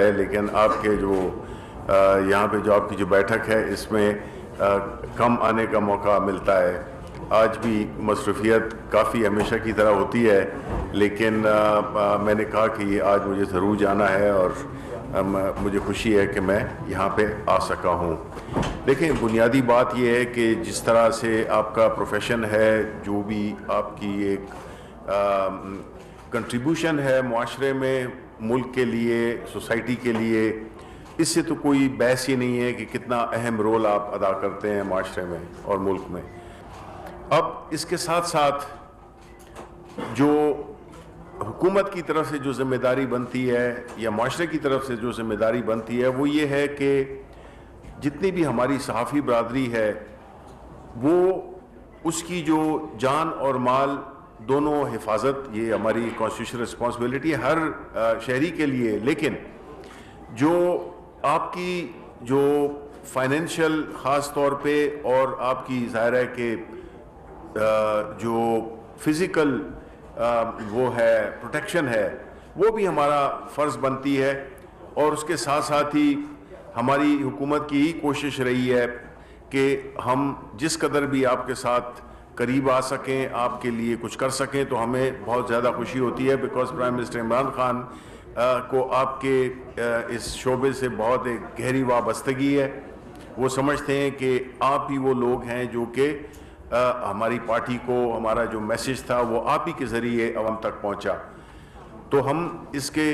ہے، لیکن آپ کے جو یہاں پہ جو آپ کی جو بیٹھک ہے اس میں کم آنے کا موقع ملتا ہے. آج بھی مصروفیت کافی ہمیشہ کی طرح ہوتی ہے، لیکن میں نے کہا کہ آج مجھے ضرور جانا ہے اور مجھے خوشی ہے کہ میں یہاں پہ آ سکا ہوں. دیکھیں، بنیادی بات یہ ہے کہ جس طرح سے آپ کا پروفیشن ہے، جو بھی آپ کی ایک کنٹریبیوشن ہے معاشرے میں، ملک کے لیے، سوسائٹی کے لیے، اس سے تو کوئی بحث ہی نہیں ہے کہ کتنا اہم رول آپ ادا کرتے ہیں معاشرے میں اور ملک میں. اب اس کے ساتھ ساتھ جو حکومت کی طرف سے جو ذمہ داری بنتی ہے یا معاشرے کی طرف سے جو ذمہ داری بنتی ہے وہ یہ ہے کہ جتنی بھی ہماری صحافی برادری ہے وہ اس کی جو جان اور مال دونوں حفاظت، یہ ہماری کانسٹیٹیوشنل رسپانسبلٹی ہے ہر شہری کے لیے. لیکن جو آپ کی جو فائنینشیل خاص طور پہ اور آپ کی ظاہر ہے کہ جو فزیکل وہ ہے پروٹیکشن ہے، وہ بھی ہمارا فرض بنتی ہے. اور اس کے ساتھ ساتھ ہی ہماری حکومت کی ہی کوشش رہی ہے کہ ہم جس قدر بھی آپ کے ساتھ قریب آ سکیں، آپ کے لیے کچھ کر سکیں، تو ہمیں بہت زیادہ خوشی ہوتی ہے. Because prime minister Imran Khan کو آپ کے اس شعبے سے بہت ایک گہری وابستگی ہے. وہ سمجھتے ہیں کہ آپ ہی وہ لوگ ہیں جو کہ ہماری پارٹی کو، ہمارا جو میسج تھا وہ آپ ہی کے ذریعے عوام تک پہنچا. تو ہم اس کے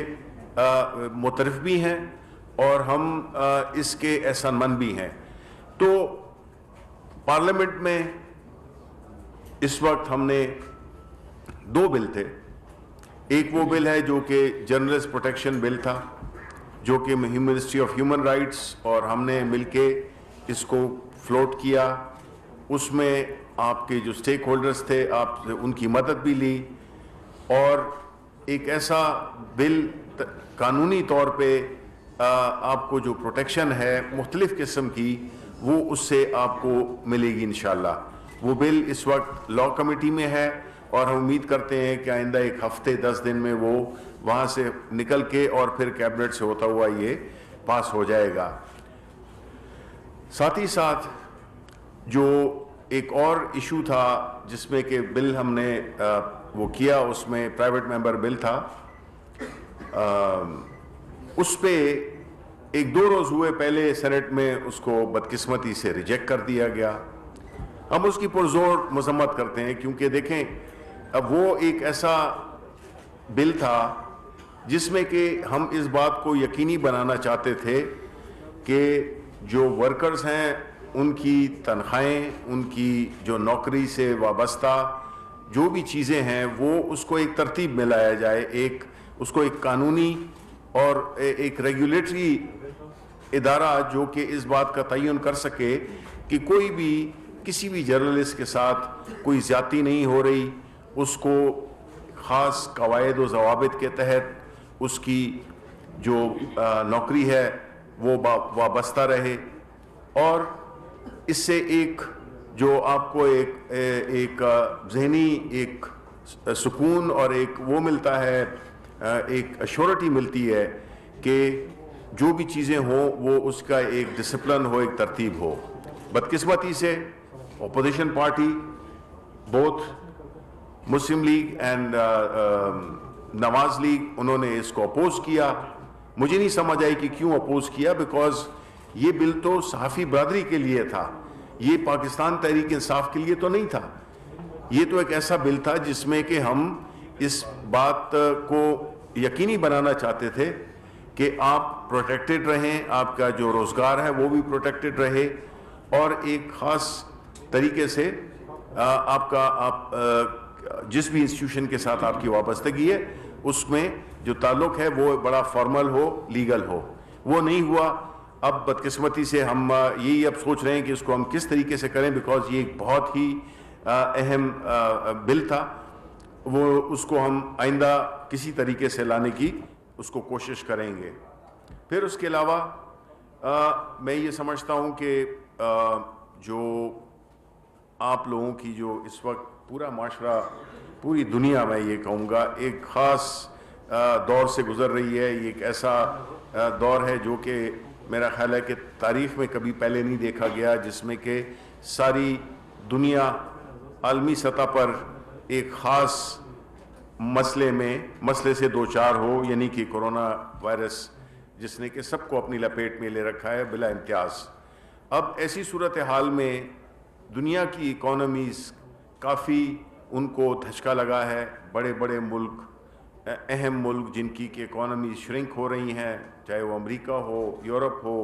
معترف بھی ہیں اور ہم اس کے احسان مند بھی ہیں. تو پارلیمنٹ میں اس وقت ہم نے 2 بل تھے. ایک وہ بل ہے جو کہ جرنلسٹ پروٹیکشن بل تھا، جو کہ منسٹری آف ہیومن رائٹس اور ہم نے مل کے اس کو فلوٹ کیا. اس میں آپ کے جو سٹیک ہولڈرز تھے، آپ ان کی مدد بھی لی، اور ایک ایسا بل قانونی طور پہ آپ کو جو پروٹیکشن ہے مختلف قسم کی، وہ اس سے آپ کو ملے گی انشاءاللہ. وہ بل اس وقت لا کمیٹی میں ہے اور ہم امید کرتے ہیں کہ آئندہ 1 ہفتے 10 دن میں وہ وہاں سے نکل کے اور پھر کیبنٹ سے ہوتا ہوا یہ پاس ہو جائے گا. ساتھ ہی ساتھ جو ایک اور ایشو تھا جس میں کہ بل ہم نے وہ کیا، اس میں پرائیویٹ ممبر بل تھا. اس پہ 1-2 روز ہوئے پہلے سینٹ میں اس کو بدقسمتی سے ریجیکٹ کر دیا گیا. ہم اس کی پرزور مذمت کرتے ہیں، کیونکہ دیکھیں اب وہ ایک ایسا بل تھا جس میں کہ ہم اس بات کو یقینی بنانا چاہتے تھے کہ جو ورکرز ہیں ان کی تنخواہیں، ان کی جو نوکری سے وابستہ جو بھی چیزیں ہیں، وہ اس کو ایک ترتیب میں لایا جائے، اس کو ایک قانونی اور ایک ریگولیٹری ادارہ جو کہ اس بات کا تعین کر سکے کہ کوئی بھی کسی بھی جرنلسٹ کے ساتھ کوئی زیادتی نہیں ہو رہی، اس کو خاص قواعد و ضوابط کے تحت اس کی جو نوکری ہے وہ وابستہ رہے. اور اس سے ایک جو آپ کو ایک ذہنی ایک سکون اور ایک وہ ملتا ہے، ایک ایشورٹی ملتی ہے کہ جو بھی چیزیں ہوں وہ اس کا ایک ڈسپلن ہو، ایک ترتیب ہو. بدقسمتی سے opposition party, both Muslim league and Nawaz league, انہوں نے اس کو اپوز کیا. مجھے نہیں سمجھ آئی کہ کیوں اپوز کیا، بیکاز یہ بل تو صحافی برادری کے لیے تھا، یہ پاکستان تحریک انصاف کے لیے تو نہیں تھا. یہ تو ایک ایسا بل تھا جس میں کہ ہم اس بات کو یقینی بنانا چاہتے تھے کہ آپ پروٹیکٹڈ رہیں، آپ کا جو روزگار ہے وہ بھی پروٹیکٹڈ رہے، اور ایک خاص طریقے سے آپ جس بھی انسٹیٹیوشن کے ساتھ آپ کی وابستگی ہے اس میں جو تعلق ہے وہ بڑا فارمل ہو، لیگل ہو. وہ نہیں ہوا. اب بدقسمتی سے ہم یہی اب سوچ رہے ہیں کہ اس کو ہم کس طریقے سے کریں، بیکاز یہ ایک بہت ہی اہم بل تھا. وہ اس کو ہم آئندہ کسی طریقے سے لانے کی اس کو کوشش کریں گے. پھر اس کے علاوہ میں یہ سمجھتا ہوں کہ جو آپ لوگوں کی جو اس وقت پورا معاشرہ، پوری دنیا میں یہ کہوں گا ایک خاص دور سے گزر رہی ہے. یہ ایک ایسا دور ہے جو کہ میرا خیال ہے کہ تاریخ میں کبھی پہلے نہیں دیکھا گیا، جس میں کہ ساری دنیا عالمی سطح پر ایک خاص مسئلے سے دوچار ہو، یعنی کہ کرونا وائرس، جس نے کہ سب کو اپنی لپیٹ میں لے رکھا ہے بلا امتیاز. اب ایسی صورتحال میں دنیا کی اکانومیز کافی ان کو دھچکا لگا ہے. بڑے بڑے ملک، اہم ملک جن کی کہ اکانومیز شرنک ہو رہی ہیں، چاہے وہ امریکہ ہو، یورپ ہو،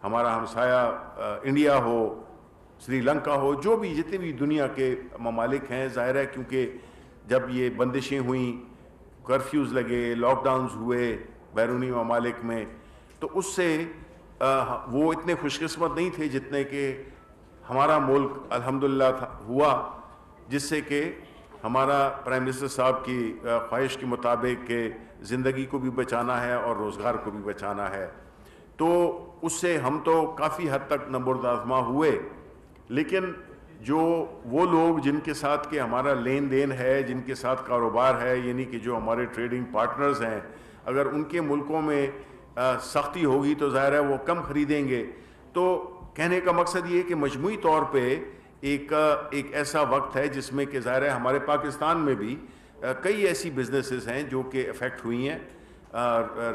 ہمارا ہمسایہ انڈیا ہو، سری لنکا ہو، جو بھی جتنے بھی دنیا کے ممالک ہیں. ظاہر ہے کیونکہ جب یہ بندشیں ہوئیں، کرفیوز لگے، لاک ڈاؤنز ہوئے بیرونی ممالک میں، تو اس سے وہ اتنے خوش قسمت نہیں تھے جتنے کہ ہمارا ملک الحمدللہ ہوا، جس سے کہ ہمارا پرائم منسٹر صاحب کی خواہش کے مطابق کہ زندگی کو بھی بچانا ہے اور روزگار کو بھی بچانا ہے. تو اس سے ہم تو کافی حد تک نبردآزما ہوئے. لیکن جو وہ لوگ جن کے ساتھ کہ ہمارا لین دین ہے، جن کے ساتھ کاروبار ہے، یعنی کہ جو ہمارے ٹریڈنگ پارٹنرز ہیں، اگر ان کے ملکوں میں سختی ہوگی تو ظاہر ہے وہ کم خریدیں گے. تو کہنے کا مقصد یہ ہے کہ مجموعی طور پہ ایک ایسا وقت ہے جس میں کہ ظاہر ہے ہمارے پاکستان میں بھی کئی ایسی بزنسز ہیں جو کہ افیکٹ ہوئی ہیں،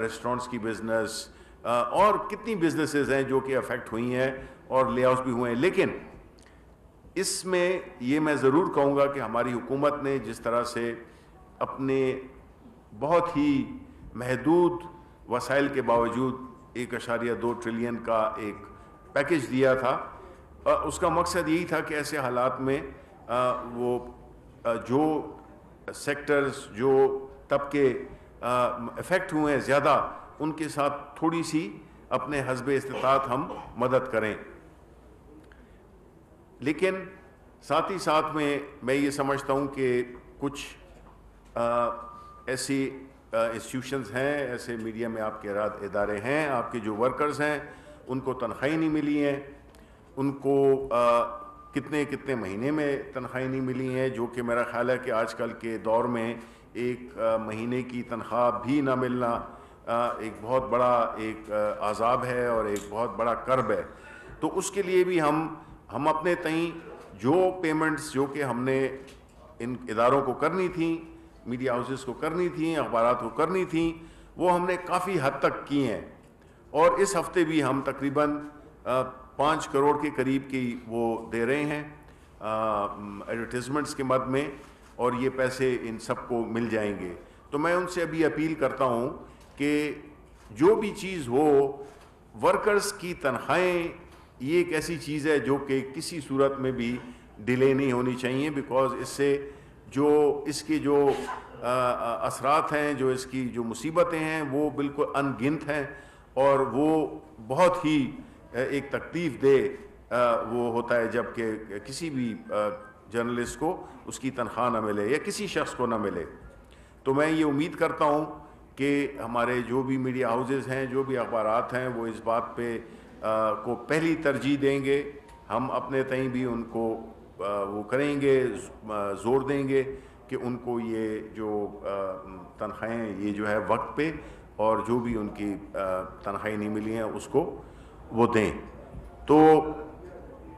ریسٹورنٹس کی بزنس اور کتنی بزنسز ہیں جو کہ افیکٹ ہوئی ہیں اور لے آؤٹس بھی ہوئے ہیں. لیکن اس میں یہ میں ضرور کہوں گا کہ ہماری حکومت نے جس طرح سے اپنے بہت ہی محدود وسائل کے باوجود 1.2 ٹریلین کا ایک پیکج دیا تھا، اس کا مقصد یہی تھا کہ ایسے حالات میں وہ جو سیکٹرز، جو طبقے افیکٹ ہوئے ہیں زیادہ، ان کے ساتھ تھوڑی سی اپنے حسب استطاعت ہم مدد کریں. لیکن ساتھ ہی ساتھ میں یہ سمجھتا ہوں کہ کچھ ایسی انسٹیٹیوشنز ہیں، ایسے میڈیا میں آپ کے ادارے ہیں، آپ کے جو ورکرز ہیں ان کو تنخواہیں نہیں ملی ہیں، ان کو کتنے مہینے میں تنخواہیں نہیں ملی ہیں، جو کہ میرا خیال ہے کہ آج کل کے دور میں ایک مہینے کی تنخواہ بھی نہ ملنا ایک بہت بڑا ایک عذاب ہے اور ایک بہت بڑا کرب ہے. تو اس کے لیے بھی ہم اپنے تئیں جو پیمنٹس جو کہ ہم نے ان اداروں کو کرنی تھیں، میڈیا ہاؤسز کو کرنی تھیں، اخبارات کو کرنی تھیں، وہ ہم نے کافی حد تک کی ہیں. اور اس ہفتے بھی ہم تقریباً 5 کروڑ کے قریب کی وہ دے رہے ہیں ایڈورٹیزمنٹس کے مد میں، اور یہ پیسے ان سب کو مل جائیں گے. تو میں ان سے ابھی اپیل کرتا ہوں کہ جو بھی چیز ہو، ورکرز کی تنخواہیں یہ ایک ایسی چیز ہے جو کہ کسی صورت میں بھی ڈیلے نہیں ہونی چاہیے، بیکاز اس سے اس کے جو اثرات ہیں، جو اس کی جو مصیبتیں ہیں، وہ بالکل ان گنت ہیں، اور وہ بہت ہی ایک تکلیف دہ وہ ہوتا ہے جب کہ کسی بھی جرنلسٹ کو اس کی تنخواہ نہ ملے یا کسی شخص کو نہ ملے. تو میں یہ امید کرتا ہوں کہ ہمارے جو بھی میڈیا ہاؤسز ہیں، جو بھی اخبارات ہیں، وہ اس بات پہ کو پہلی ترجیح دیں گے. ہم اپنے تئیں بھی ان کو وہ کریں گے، زور دیں گے کہ ان کو یہ جو تنخواہیں یہ جو ہے وقت پہ، اور جو بھی ان کی تنخواہیں نہیں ملی ہیں اس کو وہ دیں. تو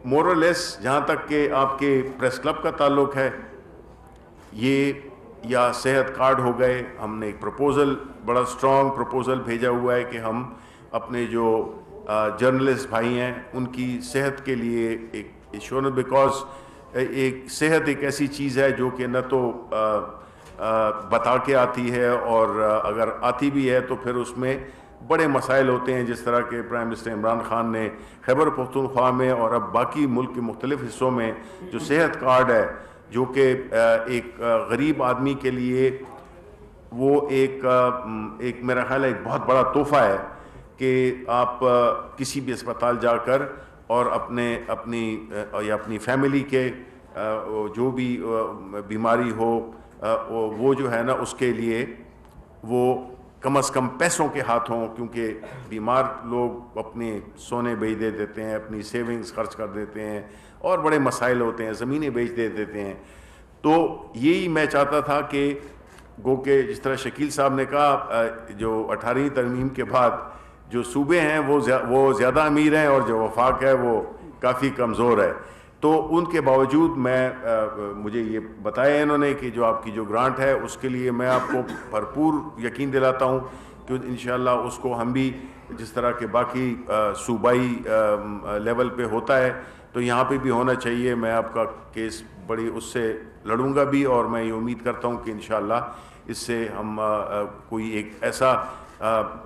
مور لیس جہاں تک کہ آپ کے پریس کلب کا تعلق ہے، یہ یا صحت کارڈ ہو گئے، ہم نے ایک پروپوزل، بڑا سٹرانگ پروپوزل بھیجا ہوا ہے کہ ہم اپنے جو جرنلسٹ بھائی ہیں ان کی صحت کے لیے ایک ایشورنس، بیکاز ایک صحت ایک ایسی چیز ہے جو کہ نہ تو بتا کے آتی ہے، اور اگر آتی بھی ہے تو پھر اس میں بڑے مسائل ہوتے ہیں، جس طرح کہ پرائم منسٹر عمران خان نے خیبر پختونخوا میں اور اب باقی ملک کے مختلف حصوں میں جو صحت کارڈ ہے، جو کہ ایک غریب آدمی کے لیے وہ ایک میرا خیال ہے ایک بہت بڑا تحفہ ہے کہ آپ کسی بھی اسپتال جا کر اور اپنی فیملی کے جو بھی بیماری ہو، وہ جو ہے نا اس کے لیے وہ کم از کم پیسوں کے ہاتھ ہوں، کیونکہ بیمار لوگ اپنے سونے بیچ دے دیتے ہیں، اپنی سیونگز خرچ کر دیتے ہیں، اور بڑے مسائل ہوتے ہیں، زمینیں بیچ دے دیتے ہیں. تو یہی میں چاہتا تھا کہ گو کہ جس طرح شکیل صاحب نے کہا جو 18ویں ترمیم کے بعد جو صوبے ہیں وہ زیادہ امیر ہیں اور جو وفاق ہے وہ کافی کمزور ہے. تو ان کے باوجود مجھے یہ بتایا انہوں نے کہ جو آپ کی جو گرانٹ ہے اس کے لیے میں آپ کو بھرپور یقین دلاتا ہوں کہ انشاءاللہ اس کو ہم بھی جس طرح کے باقی صوبائی لیول پہ ہوتا ہے تو یہاں پہ بھی ہونا چاہیے. میں آپ کا کیس بڑی اس سے لڑوں گا بھی اور میں یہ امید کرتا ہوں کہ انشاءاللہ اس سے ہم کوئی ایک ایسا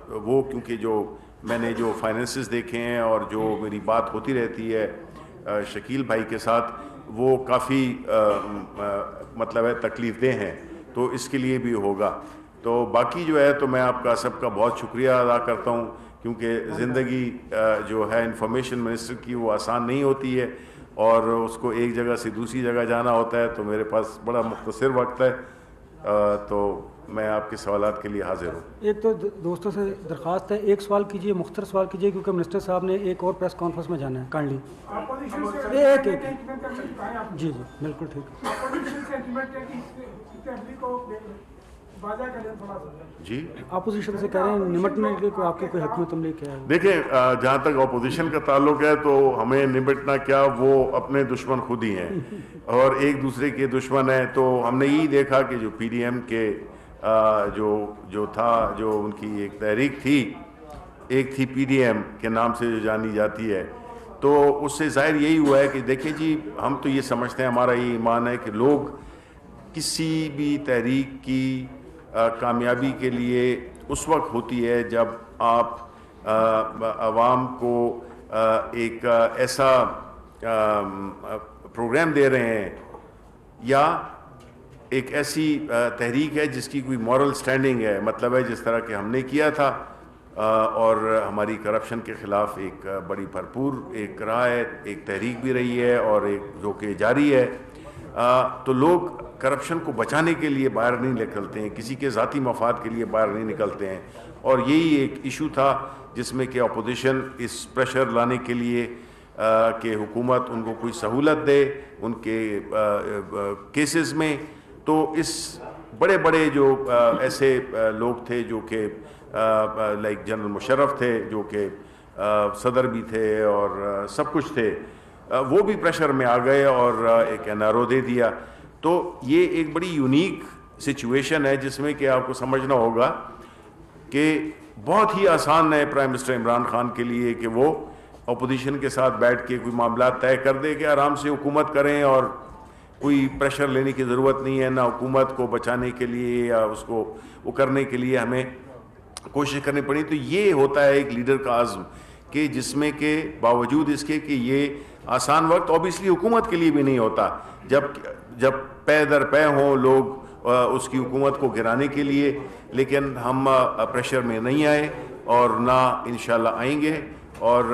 وہ کیونکہ جو میں نے جو فائنینسز دیکھے ہیں اور جو میری بات ہوتی رہتی ہے شکیل بھائی کے ساتھ وہ کافی مطلب ہے تکلیف دہ ہیں تو اس کے لیے بھی ہوگا. تو باقی جو ہے تو میں آپ کا سب کا بہت شکریہ ادا کرتا ہوں کیونکہ زندگی جو ہے انفارمیشن منسٹر کی وہ آسان نہیں ہوتی ہے اور اس کو ایک جگہ سے دوسری جگہ جانا ہوتا ہے تو میرے پاس بڑا مختصر وقت ہے تو میں آپ کے سوالات کے لیے حاضر ہوں. ایک تو دوستوں سے درخواست ہے ایک سوال کیجیے مختصر سوال کیجیے کیونکہ منسٹر صاحب نے ایک اور پریس کانفرنس میں جانا ہے. کائنڈلی ایک جی بالکل ٹھیک جی. اپوزیشن سے کہہ رہے ہیں نمٹنے کے کوئی آپ کو کوئی حکمت عملی کیا ہے؟ دیکھیں جہاں تک اپوزیشن کا تعلق ہے تو ہمیں نمٹنا کیا وہ اپنے دشمن خود ہی ہیں اور ایک دوسرے کے دشمن ہیں. تو ہم نے یہی دیکھا کہ جو پی ڈی ایم کے جو تھا جو ان کی ایک تحریک تھی ایک تھی پی ڈی ایم کے نام سے جو جانی جاتی ہے تو اس سے ظاہر یہی ہوا ہے کہ دیکھیں جی ہم تو یہ سمجھتے ہیں ہمارا یہ ایمان ہے کہ لوگ کسی بھی تحریک کی کامیابی کے لیے اس وقت ہوتی ہے جب آپ عوام کو ایک ایسا پروگرام دے رہے ہیں یا ایک ایسی تحریک ہے جس کی کوئی مورل سٹینڈنگ ہے. مطلب ہے جس طرح کہ ہم نے کیا تھا اور ہماری کرپشن کے خلاف ایک بڑی بھرپور ایک راہ ہے ایک تحریک بھی رہی ہے اور ایک جو کہ جاری ہے. تو لوگ کرپشن کو بچانے کے لیے باہر نہیں نکلتے ہیں کسی کے ذاتی مفاد کے لیے باہر نہیں نکلتے ہیں اور یہی ایک ایشو تھا جس میں کہ اپوزیشن اس پریشر لانے کے لیے کہ حکومت ان کو کوئی سہولت دے ان کے کیسز میں. تو اس بڑے بڑے جو ایسے لوگ تھے جو کہ لائک جنرل مشرف تھے جو کہ صدر بھی تھے اور سب کچھ تھے وہ بھی پریشر میں آ گئے اور ایک این آر او دے دیا. تو یہ ایک بڑی یونیک سچویشن ہے جس میں کہ آپ کو سمجھنا ہوگا کہ بہت ہی آسان ہے پرائم منسٹر عمران خان کے لیے کہ وہ اپوزیشن کے ساتھ بیٹھ کے کوئی معاملات طے کر دے کہ آرام سے حکومت کریں اور کوئی پریشر لینے کی ضرورت نہیں ہے. نہ حکومت کو بچانے کے لیے یا اس کو وہ کرنے کے لیے ہمیں کوشش کرنی پڑی. تو یہ ہوتا ہے ایک لیڈر کا عزم کہ جس میں کہ باوجود اس کے کہ یہ آسان وقت اوبیسلی حکومت کے لیے بھی نہیں ہوتا جب پے در پے ہوں لوگ اس کی حکومت کو گرانے کے لیے. لیکن ہم پریشر میں نہیں آئے اور نہ انشاءاللہ آئیں گے اور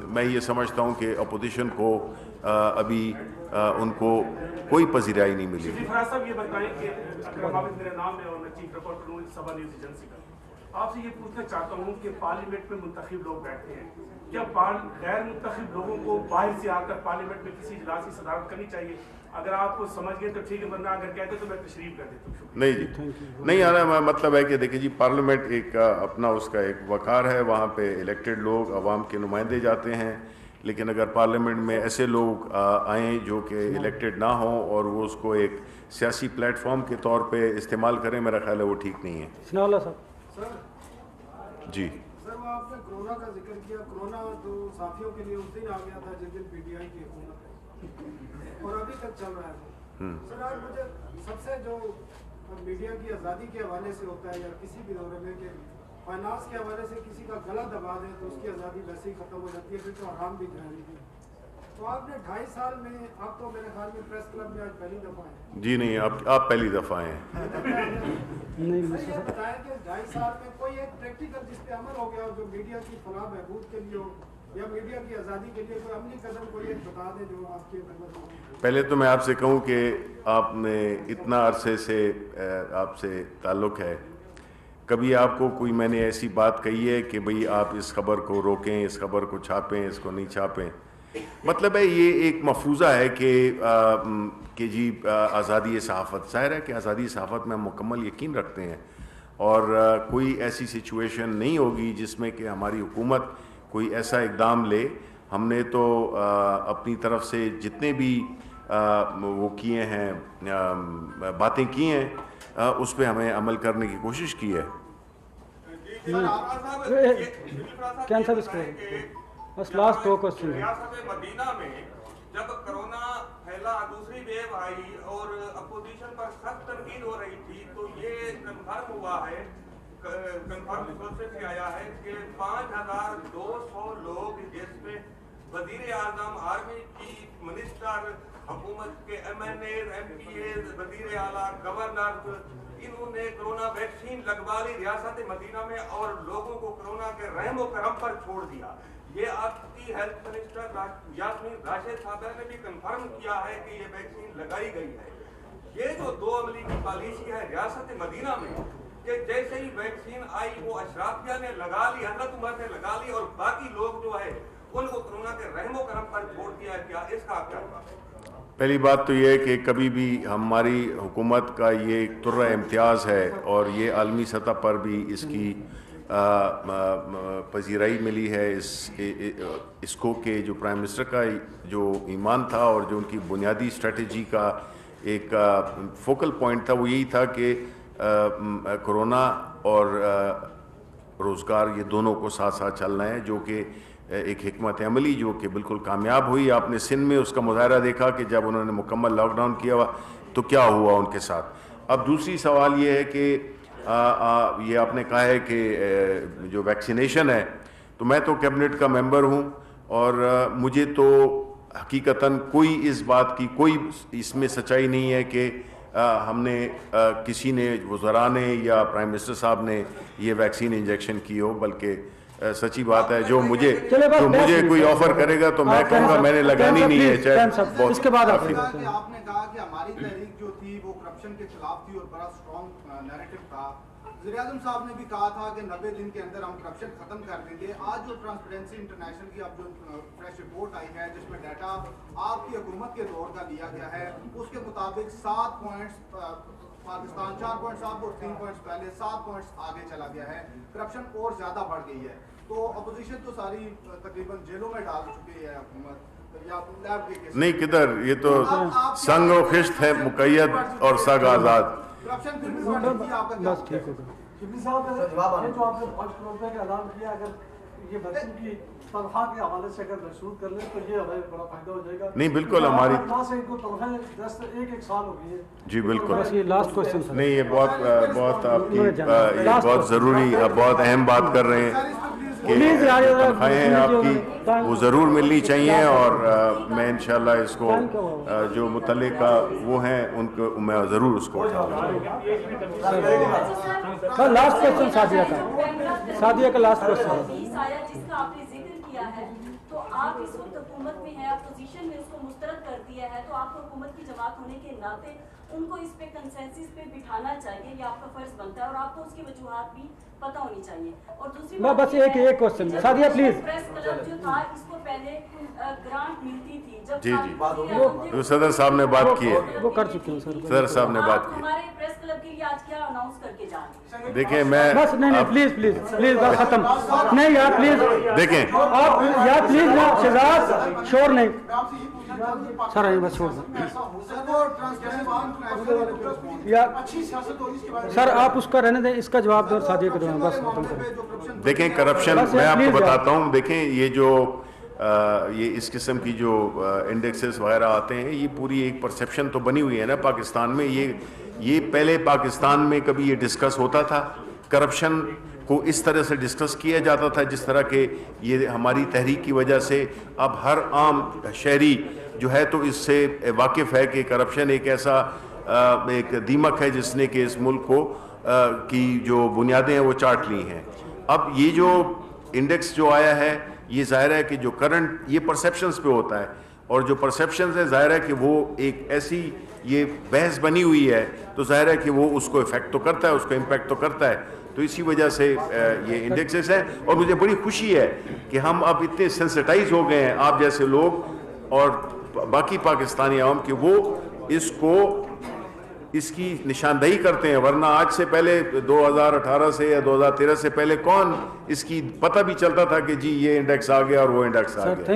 میں یہ سمجھتا ہوں کہ اپوزیشن کو ابھی ان کو کوئی پذیرائی نہیں ملی. صاحب یہ بتائیں کہ اکرم عابد میرا نام ہے اور میں چیف رپورٹر ہوں سبا نیوز ایجنسی کا. آپ سے یہ پوچھنا چاہتا ہوں کہ پارلیمنٹ میں منتخب لوگ بیٹھتے ہیں کیا غیر منتخب لوگوں کو باہر سے آ کر پارلیمنٹ میں کسی اجلاس کی صدارت کرنی چاہیے؟ اگر آپ کو سمجھ گئے تو ٹھیک ہے ورنہ اگر کہتے تو میں تشریف کر دیتا ہوں. نہیں جی نہیں آنا مطلب ہے کہ دیکھیں جی پارلیمنٹ ایک اپنا اس کا ایک وقار ہے وہاں پہ الیکٹڈ لوگ عوام کے نمائندے جاتے ہیں. لیکن اگر پارلیمنٹ میں ایسے لوگ آئیں جو کہ الیکٹڈ نہ ہوں اور وہ اس کو ایک سیاسی پلیٹ فارم کے طور پہ استعمال کریں میرا خیال ہے وہ ٹھیک نہیں ہے. ثناء اللہ صاحب. جی سر وہ آپ نے کرونا کا ذکر کیا. کرونا تو صحافیوں کے لیے اس دن آ گیا تھا جس دن پی ٹی آئی کی حکومت ہے اور ابھی تک چل رہا ہے. سر آج مجھے سب سے جو میڈیا کی آزادی کے حوالے سے ہوتا ہے یا کسی بھی دورے میں کہ فائنانس کے حوالے سے کسی کا گلا دبا دیں تو اس کی آزادی ویسے ہی ختم ہو جاتی ہے پھر تو حرام بھی جائے گی. تو آپ نے 2.5 سال میں آپ تو میرے خیال میں پریس کلب میں آج پہلی دفعہ ہیں. جی نہیں آپ پہلی دفعہ ہیں. یہ بتائیں کہ 2.5 سال میں کوئی ایک پریکٹیکل جس پہ عمل ہو گیا جو میڈیا کی فلاح بہبود کے لیے ہو یا میڈیا کی آزادی کے لیے کوئی عملی قدم کوئی ایک بتا دیں جو آپ کی خدمت ہو. پہلے تو میں آپ سے کہوں کہ آپ نے اتنا عرصے سے آپ سے تعلق ہے کبھی آپ کو کوئی میں نے ایسی بات کہی ہے کہ بھئی آپ اس خبر کو روکیں اس خبر کو چھاپیں اس کو نہیں چھاپیں؟ مطلب ہے یہ ایک مفروضہ ہے کہ جی آزادی صحافت، ظاہر ہے کہ آزادی صحافت میں ہم مکمل یقین رکھتے ہیں، اور کوئی ایسی سچویشن نہیں ہوگی جس میں کہ ہماری حکومت کوئی ایسا اقدام لے. ہم نے تو اپنی طرف سے جتنے بھی وہ کیے ہیں، باتیں کی ہیں، اس پہ ہمیں عمل کرنے کی کوشش کی ہے. کین صاحب اس کو بس لاسٹ 2 کوسچن. ریاست مدینہ میں جب کرونا پھیلا، دوسری ویو آئی اور اپوزیشن پر سخت تنقید ہو رہی تھی، تو یہ کنفرم ہوا ہے، کنفرم سورسز سے آیا ہے کہ 5200 لوگ، جس میں وزیر اعظم، آرمی چیف منسٹر، حکومت کے MNAs، MPAs، وزیر اعلیٰ، گورنر، انہوں نے کرونا ویکسین لگوا لی ریاست مدینہ میں اور لوگوں کو کرونا کے رحم و کرم پر چھوڑ دیا. یہ آپ کی ہیلتھ منسٹر یاسمین راشد صاحبہ نے بھی کنفرم کیا ہے کہ یہ ویکسین لگائی گئی ہے. یہ جو 2 عملی کی پالیسی ہے ریاست مدینہ میں کہ جیسے ہی ویکسین آئی وہ اشرافیہ نے لگا لی، حضرت عمر نے لگا لی، اور باقی لوگ جو ہے ان کو کرونا کے رحم و کرم پر چھوڑ دیا ہے، کیا اس کا کیا ہوگا؟ پہلی بات تو یہ ہے کہ کبھی بھی ہماری حکومت کا یہ ایک طرح امتیاز ہے، اور یہ عالمی سطح پر بھی اس کی پذیرائی ملی ہے اس کو کہ جو پرائم منسٹر کا جو ایمان تھا اور جو ان کی بنیادی اسٹریٹجی کا ایک فوکل پوائنٹ تھا، وہ یہی تھا کہ کرونا اور روزگار یہ دونوں کو ساتھ ساتھ چلنا ہے، جو کہ ایک حکمت عملی جو کہ بالکل کامیاب ہوئی. آپ نے سندھ میں اس کا مظاہرہ دیکھا کہ جب انہوں نے مکمل لاک ڈاؤن کیا ہوا تو کیا ہوا ان کے ساتھ. اب دوسری سوال یہ ہے کہ یہ آپ نے کہا ہے کہ جو ویکسینیشن ہے، تو میں تو کیبنٹ کا ممبر ہوں، اور مجھے تو حقیقتاً کوئی اس بات کی کوئی اس میں سچائی نہیں ہے کہ ہم نے کسی نے وزراء نے یا پرائم منسٹر صاحب نے یہ ویکسین انجیکشن کی ہو، بلکہ سچی بات ہے جو مجھے کوئی آفر کرے گا تو میں کہوں گا میں نے لگانی نہیں ہے. چاہے اس کے بعد آپ نے کہا کہ ہماری تحریک جو تھی وہ کرپشن کے خلاف تھی اور بڑا اسٹرانگ نیریٹو تھا. وزیر اعظم صاحب نے بھی کہا تھا کہ 90 دن کے اندر ہم کرپشن ختم کر دیں گے. آج جو ٹرانسپیرنسی انٹرنیشنل کی اب جو فریش رپورٹ آئی ہے جس میں ڈیٹا آپ کی حکومت کے دور کا لیا گیا ہے، اس کے مطابق 7 پوائنٹس پاکستان 4 پوائنٹس آپ اور 3 پوائنٹس پہلے 7 پوائنٹس آگے چلا گیا ہے. کرپشن اور زیادہ بڑھ گئی ہے. تو اپوزیشن تو ساری تقریباً جیلوں میں ڈال چکی ہے حکومت. نہیں کدھر، یہ تو سنگ و خشت ہے مقید اور سگ آزاد. کرپشن پھر بھی بڑھ گئی. آپ کا کیا بس ٹھیک ہوگا. شبلی صاحب یہ جو آپ نے 5 کروڑ روپے کا اعلان کیا، اگر یہ ویکسین کی تنخواہ کے حوالے سے اگر محسوس کر لیں تو یہ ہمیں بڑا فائدہ ہو جائے گا. نہیں بالکل ہماری سے ان کو تنخواہیں 10 ایک سال ہو گئی ہے. جی بالکل. بس یہ لاسٹ کوسچن تھا. نہیں یہ بہت آپ کی یہ بہت ضروری بہت اہم بات کر رہے ہیں کہ تنخواہیں آپ کی وہ ضرور ملنی چاہیے، اور میں انشاءاللہ اس کو جو متعلقہ وہ ہیں ان کو میں ضرور اس کو اٹھاؤں گا. لاسٹ کوسچن سعدیہ کا، سعدیہ کا لاسٹ کوسچن. جس کا آپ نے ذکر کیا ہے، تو آپ اس وقت حکومت میں ہیں، اپوزیشن میں اس کو مسترد کر دیا ہے، تو آپ کو حکومت کی جماعت ہونے کے ناطے ان کو اس پہ کنسنسس پہ بٹھانا چاہیے، یہ آپ کا فرض بنتا ہے، اور آپ کو اس کی وجوہات بھی پتہ ہونی چاہیے. اور دوسری میں بس ایک question Sadia please. Press club جو تھا اس کو پہلے گرانٹ ملتی تھی، جب جی جو صدر صاحب نے بات کی ہے، وہ کر چکے ہیں سر. صدر صاحب نے بات کی. ہمارے پریس کلب کے لیے آج کیا اناؤنس کر کے جا رہے ہیں؟ دیکھیں میں بس نہیں پلیز بس ختم. نہیں یار پلیز دیکھیں آپ یار پلیز نا شہزاد شور نہیں سر. بس چھوڑ دیں سر، آپ اس کا رہنے دیں، اس کا جواب دیں سعدیہ کے دوران. بس ختم کریں. دیکھیں کرپشن میں آپ کو بتاتا ہوں. دیکھیں یہ جو یہ اس قسم کی جو انڈیکسز وغیرہ آتے ہیں، یہ پوری ایک پرسیپشن تو بنی ہوئی ہے نا پاکستان میں. یہ پہلے پاکستان میں کبھی یہ ڈسکس ہوتا تھا؟ کرپشن کو اس طرح سے ڈسکس کیا جاتا تھا جس طرح کہ یہ ہماری تحریک کی وجہ سے اب ہر عام شہری جو ہے تو اس سے واقف ہے کہ کرپشن ایک ایسا ایک دیمک ہے جس نے کہ اس ملک کو کی جو بنیادیں ہیں وہ چاٹ لی ہیں. اب یہ جو انڈیکس جو آیا ہے، یہ ظاہر ہے کہ جو کرنٹ یہ پرسیپشنز پہ ہوتا ہے، اور جو پرسیپشنز ہے ظاہر ہے کہ وہ ایک ایسی یہ بحث بنی ہوئی ہے، تو ظاہر ہے کہ وہ اس کو افیکٹ تو کرتا ہے، اس کو امپیکٹ تو کرتا ہے. تو اسی وجہ سے یہ انڈیکسز ہیں. اور مجھے بڑی خوشی ہے کہ ہم اب اتنے سینسٹائز ہو گئے ہیں آپ جیسے لوگ اور باقی پاکستانی عوام کہ وہ اس کی نشاندہی کرتے ہیں. ورنہ آج سے پہلے 2018 سے یا 2013 سے پہلے کون اس کی پتہ بھی چلتا تھا کہ جی یہ انڈیکس آ گیا اور وہ انڈیکس آ گیا.